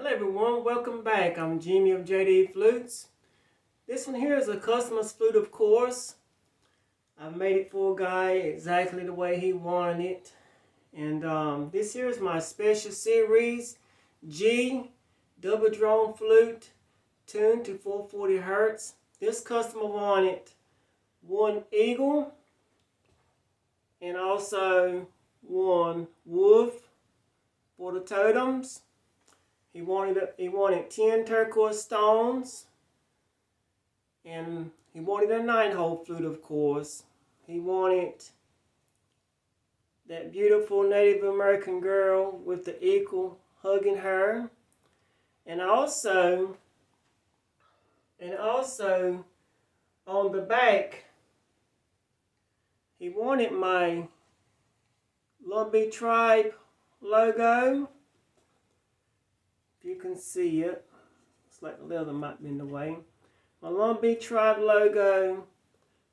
Hello everyone, welcome back. I'm Jimmy of jdflutes. This one here is a customer's flute, of course. I made it for a guy exactly the way he wanted it. And this here is my special series G double drone flute tuned to 440 hertz. This customer wanted one eagle and also one wolf for the totems. He wanted 10 turquoise stones, and he wanted a 9-hole flute, of course. He wanted that beautiful Native American girl with the eagle hugging her, and also on the back, he wanted my LUMBEE tribe logo. If you can see it, it's like the leather might be in the way. My LUMBEE tribe logo.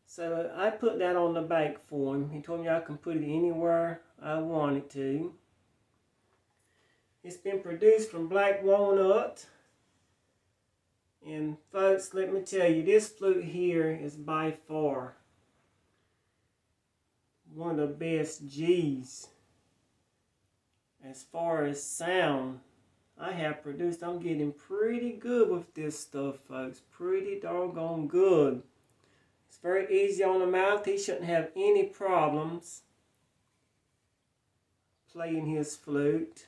So I put that on the back for him. He told me I can put it anywhere I wanted to. It's been produced from black walnut. And folks, let me tell you, this flute here is by far one of the best G's as far as sound I have produced. I'm getting pretty good with this stuff, folks. Pretty doggone good. It's very easy on the mouth. He shouldn't have any problems playing his flute.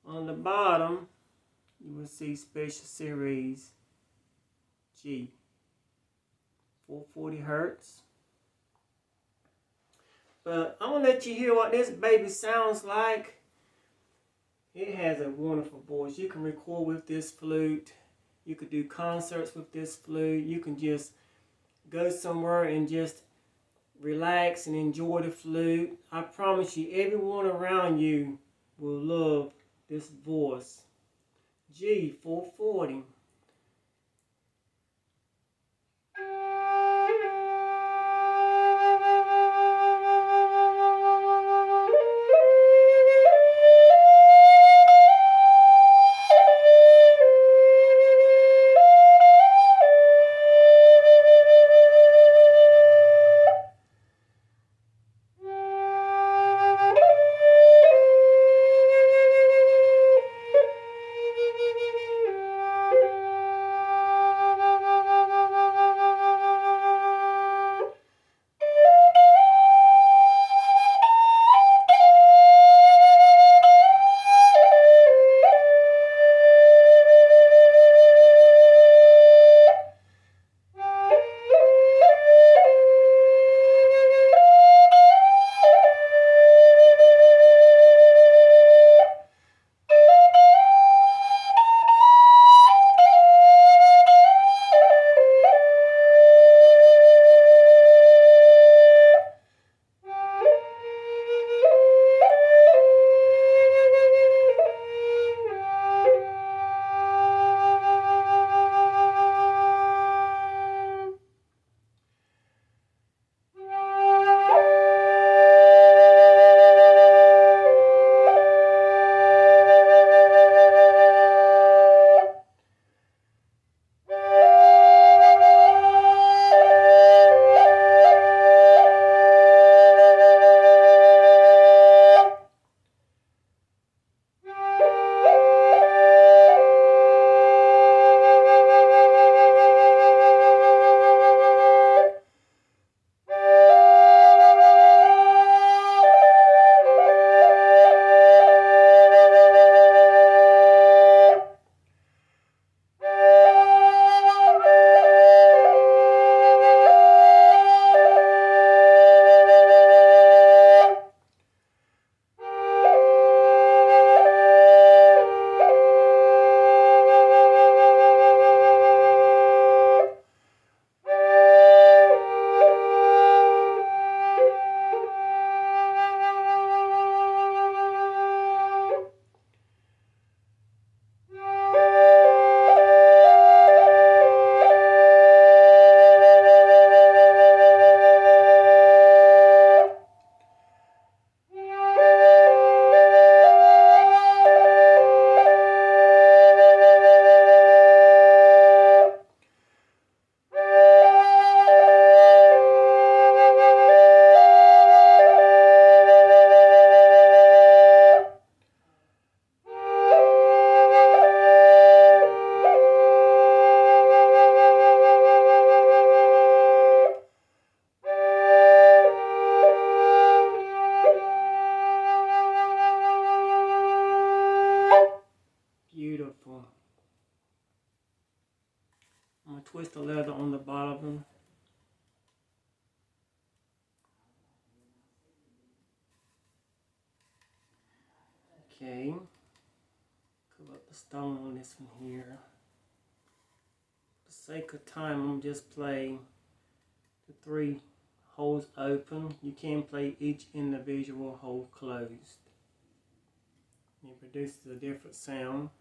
On the bottom, you will see Special Series G, 440 hertz. But I'm going to let you hear what this baby sounds like. It has a wonderful voice. You can record with this flute. You could do concerts with this flute. You can just go somewhere and just relax and enjoy the flute. I promise you, everyone around you will love this voice. G 440. twist the leather on the bottom. Okay, cover up the stone on this one here. For the sake of time, I'm just play the 3 holes open. You can play each individual hole closed. It produces a different sound.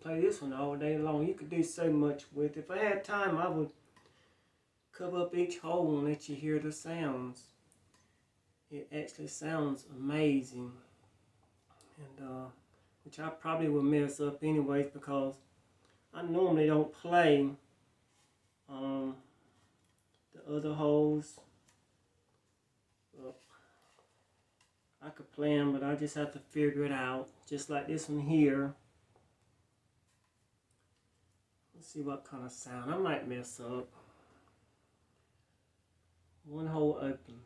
Play this one all day long. You could do so much with it. If I had time, I would cover up each hole and let you hear the sounds. It actually sounds amazing, and which I probably will mess up anyways because I normally don't play the other holes. Well, I could play them, but I just have to figure it out. Just like this one here. Let's see what kind of sound. I might mess up. 1 hole open.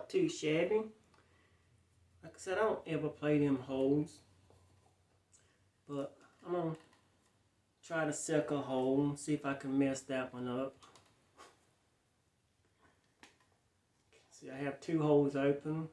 Too shabby. Like I said, I don't ever play them holes, but I'm gonna try the second hole and see if I can mess that one up. See, I have 2 holes open.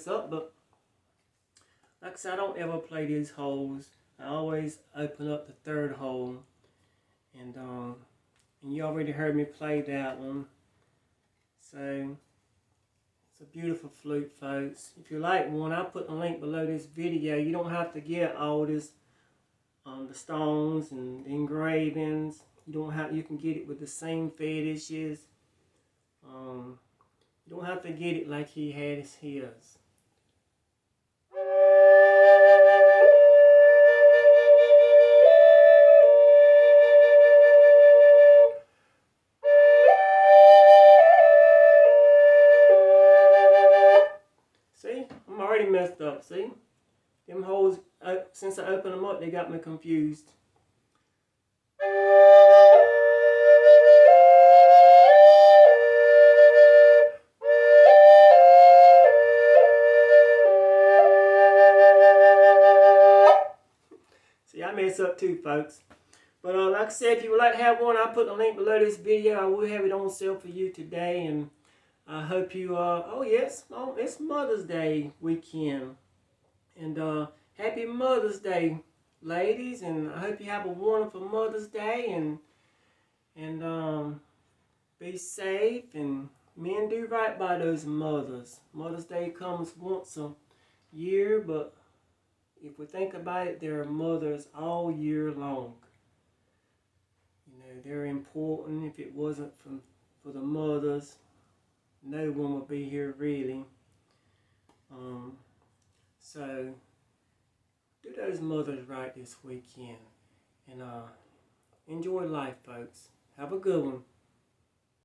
mess up, but like I said, I don't ever play these holes. I always open up the third hole, and you already heard me play that one. So it's a beautiful flute, folks. If you like one, I'll put the link below this video. You don't have to get all this, the stones and the engravings. You can get it with the same fetishes. You don't have to get it like he had his. See, I'm already messed up, see? Them holes, since I opened them up, they got me confused. See, I mess up too, folks. But like I said, if you would like to have one, I'll put the link below this video. I will have it on sale for you today, and I hope you, oh yes, it's Mother's Day weekend. And happy Mother's Day, ladies, and I hope you have a wonderful Mother's Day, and be safe, and men do right by those mothers. Mother's Day comes once a year, but if we think about it, there are mothers all year long. You know, they're important. If it wasn't for the mothers, no one would be here really. So do those mothers right this weekend, and enjoy life, folks. Have a good one.